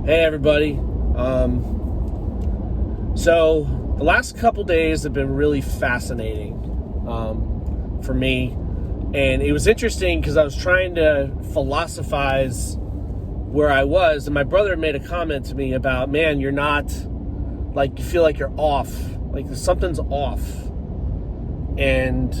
Hey everybody. So the last couple days have been really fascinating for me, and it was interesting because I was trying to philosophize where I was, and my brother made a comment to me about, man, you're not, like, you feel like you're off, like something's off. And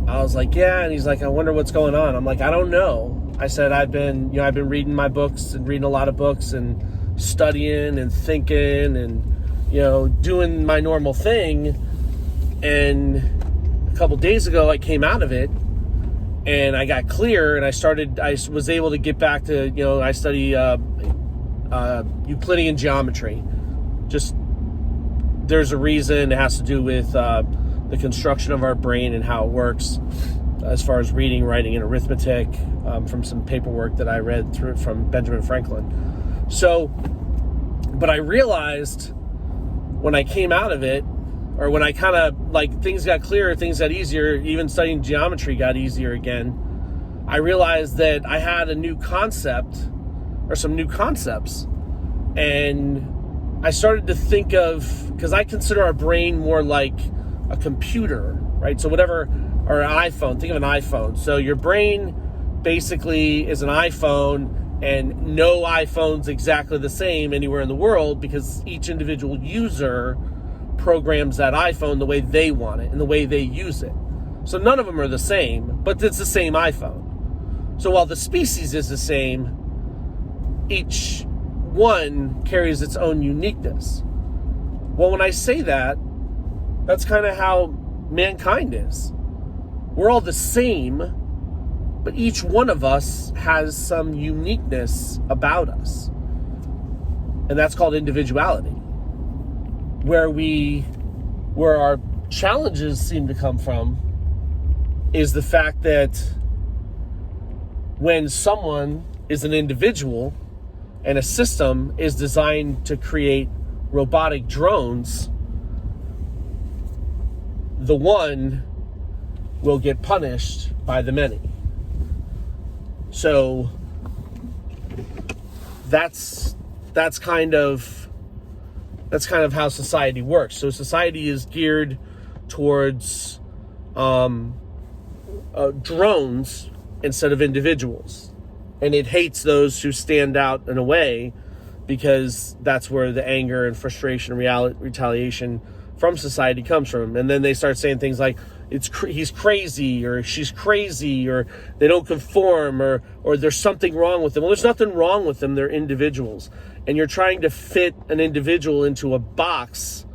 I was like, yeah, and he's like, I wonder what's going on. I'm like, I don't know. I said, I've been reading my books and reading a lot of books and studying and thinking and, doing my normal thing. And a couple days ago, I came out of it and I got clear, and I was able to get back to, I study Euclidean geometry. Just, there's a reason. It has to do with the construction of our brain and how it works as far as reading, writing, and arithmetic, from some paperwork that I read through from Benjamin Franklin. So, but I realized when I came out of it, or when I kind of, like, things got clearer, things got easier, even studying geometry got easier again, I realized that I had a new concept, or some new concepts. And I started to think of, because I consider our brain more like a computer, right? So whatever, or an iPhone, think of an iPhone. So your brain basically is an iPhone, and no iPhone's exactly the same anywhere in the world, because each individual user programs that iPhone the way they want it and the way they use it. So none of them are the same, but it's the same iPhone. So while the species is the same, each one carries its own uniqueness. Well, when I say that, that's kind of how mankind is. We're all the same, but each one of us has some uniqueness about us. And that's called individuality. Where our challenges seem to come from is the fact that when someone is an individual and a system is designed to create robotic drones, the one will get punished by the many. So that's kind of how society works. So society is geared towards drones instead of individuals, and it hates those who stand out in a way, because that's where the anger and frustration and retaliation from society comes from. And then they start saying things like, he's crazy, or she's crazy, or they don't conform, or there's something wrong with them. Well, there's nothing wrong with them. They're individuals. And you're trying to fit an individual into a box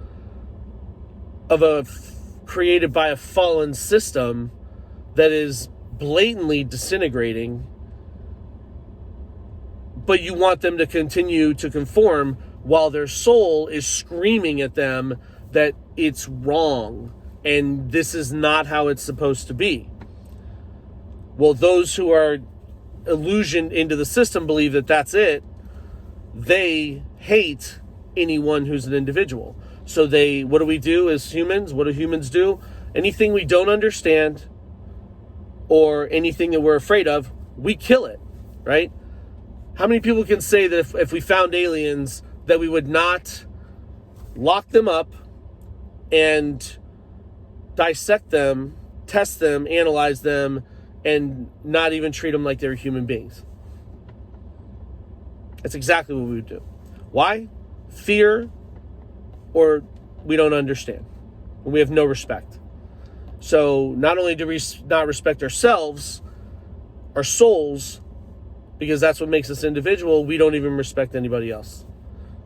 created by a fallen system that is blatantly disintegrating, but you want them to continue to conform while their soul is screaming at them that it's wrong and this is not how it's supposed to be. Well, those who are illusioned into the system believe that that's it. They hate anyone who's an individual. So what do we do as humans? What do humans do? Anything we don't understand or anything that we're afraid of, we kill it, right? How many people can say that if we found aliens, that we would not lock them up and dissect them, test them, analyze them, and not even treat them like they're human beings? That's exactly what we would do. Why? Fear, or we don't understand. We have no respect. So not only do we not respect ourselves, our souls, because that's what makes us individual, we don't even respect anybody else.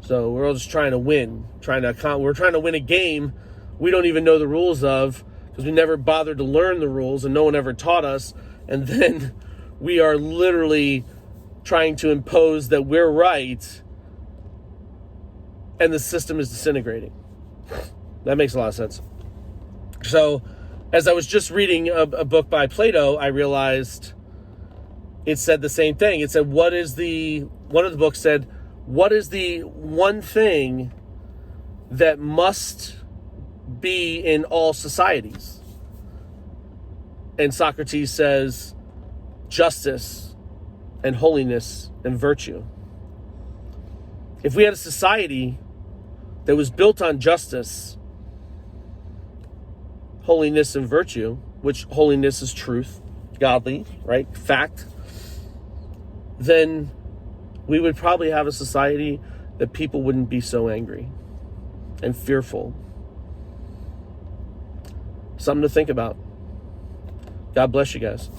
So we're all just trying to win. We're trying to win a game we don't even know the rules of, because we never bothered to learn the rules and no one ever taught us. And then we are literally trying to impose that we're right, and the system is disintegrating. That makes a lot of sense. So as I was just reading a book by Plato, I realized it said the same thing. It said, one of the books said, what is the one thing that must be in all societies? And Socrates says, justice and holiness and virtue. If we had a society that was built on justice, holiness, and virtue, which holiness is truth, godly, right? Fact, then we would probably have a society that people wouldn't be so angry and fearful. Something to think about. God bless you guys.